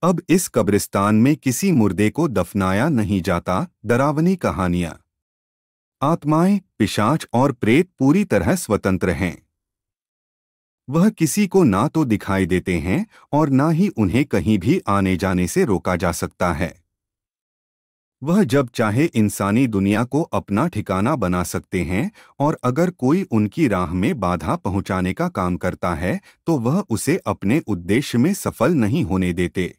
अब इस कब्रिस्तान में किसी मुर्दे को दफनाया नहीं जाता। डरावनी कहानियां। आत्माएं, पिशाच और प्रेत पूरी तरह स्वतंत्र हैं। वह किसी को ना तो दिखाई देते हैं और ना ही उन्हें कहीं भी आने जाने से रोका जा सकता है। वह जब चाहे इंसानी दुनिया को अपना ठिकाना बना सकते हैं और अगर कोई उनकी राह में बाधा पहुंचाने का काम करता है तो वह उसे अपने उद्देश्य में सफल नहीं होने देते।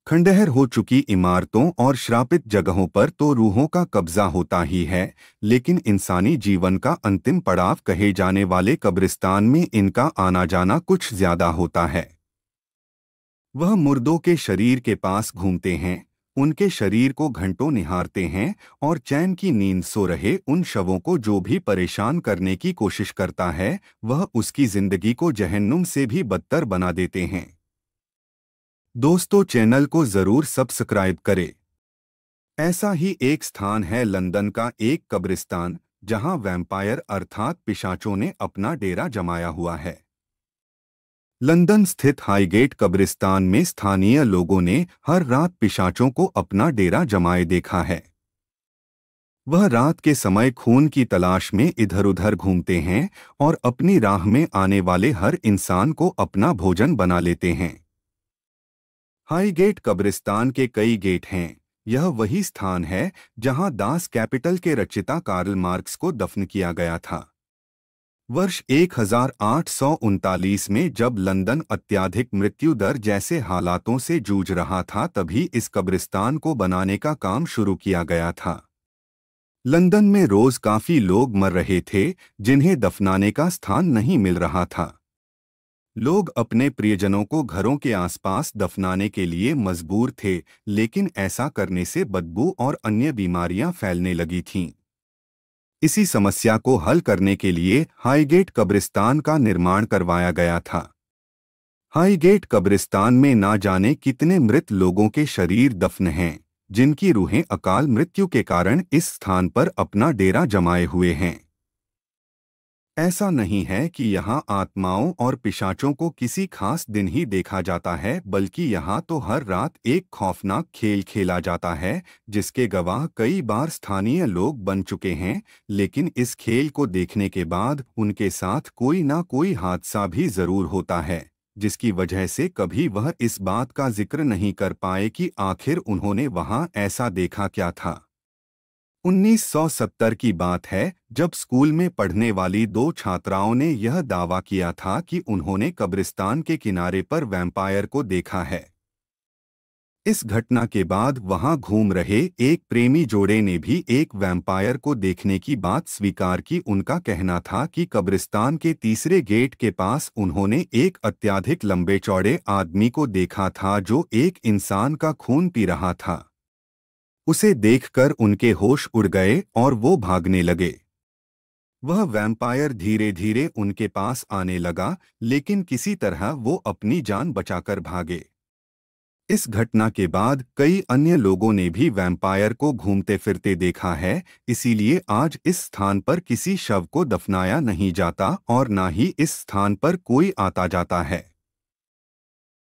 खंडहर हो चुकी इमारतों और श्रापित जगहों पर तो रूहों का कब्जा होता ही है, लेकिन इंसानी जीवन का अंतिम पड़ाव कहे जाने वाले कब्रिस्तान में इनका आना जाना कुछ ज्यादा होता है। वह मुर्दों के शरीर के पास घूमते हैं, उनके शरीर को घंटों निहारते हैं और चैन की नींद सो रहे उन शवों को जो भी परेशान करने की कोशिश करता है वह उसकी जिंदगी को जहन्नुम से भी बदतर बना देते हैं। दोस्तों, चैनल को जरूर सब्सक्राइब करें। ऐसा ही एक स्थान है लंदन का एक कब्रिस्तान जहां वैम्पायर अर्थात पिशाचों ने अपना डेरा जमाया हुआ है। लंदन स्थित हाईगेट कब्रिस्तान में स्थानीय लोगों ने हर रात पिशाचों को अपना डेरा जमाए देखा है। वह रात के समय खून की तलाश में इधर-उधर घूमते हैं और अपनी राह में आने वाले हर इंसान को अपना भोजन बना लेते हैं। हाईगेट कब्रिस्तान के कई गेट हैं। यह वही स्थान है जहां दास कैपिटल के रचयिता कार्ल मार्क्स को दफन किया गया था। वर्ष 1839 में जब लंदन अत्यधिक मृत्यु दर जैसे हालातों से जूझ रहा था तभी इस कब्रिस्तान को बनाने का काम शुरू किया गया था। लंदन में रोज काफी लोग मर रहे थे जिन्हें दफनाने का स्थान नहीं मिल रहा था। लोग अपने प्रियजनों को घरों के आसपास दफनाने के लिए मजबूर थे, लेकिन ऐसा करने से बदबू और अन्य बीमारियां फैलने लगी थीं। इसी समस्या को हल करने के लिए हाईगेट कब्रिस्तान का निर्माण करवाया गया था। हाईगेट कब्रिस्तान में ना जाने कितने मृत लोगों के शरीर दफन हैं, जिनकी रूहें अकाल मृत्यु के कारण इस स्थान पर अपना डेरा जमाए हुए हैं। ऐसा नहीं है कि यहाँ आत्माओं और पिशाचों को किसी खास दिन ही देखा जाता है, बल्कि यहाँ तो हर रात एक खौफनाक खेल खेला जाता है जिसके गवाह कई बार स्थानीय लोग बन चुके हैं। लेकिन इस खेल को देखने के बाद उनके साथ कोई ना कोई हादसा भी जरूर होता है, जिसकी वजह से कभी वह इस बात का जिक्र नहीं कर पाए कि आखिर उन्होंने वहाँ ऐसा देखा क्या था। 1970 की बात है जब स्कूल में पढ़ने वाली दो छात्राओं ने यह दावा किया था कि उन्होंने कब्रिस्तान के किनारे पर वैम्पायर को देखा है। इस घटना के बाद वहां घूम रहे एक प्रेमी जोड़े ने भी एक वैम्पायर को देखने की बात स्वीकार की। उनका कहना था कि कब्रिस्तान के तीसरे गेट के पास उन्होंने एक अत्यधिक लंबे चौड़े आदमी को देखा था जो एक इंसान का खून पी रहा था। उसे देखकर उनके होश उड़ गए और वो भागने लगे। वह वैम्पायर धीरे धीरे उनके पास आने लगा, लेकिन किसी तरह वो अपनी जान बचाकर भागे। इस घटना के बाद कई अन्य लोगों ने भी वैम्पायर को घूमते फिरते देखा है, इसीलिए आज इस स्थान पर किसी शव को दफनाया नहीं जाता और ना ही इस स्थान पर कोई आता जाता है।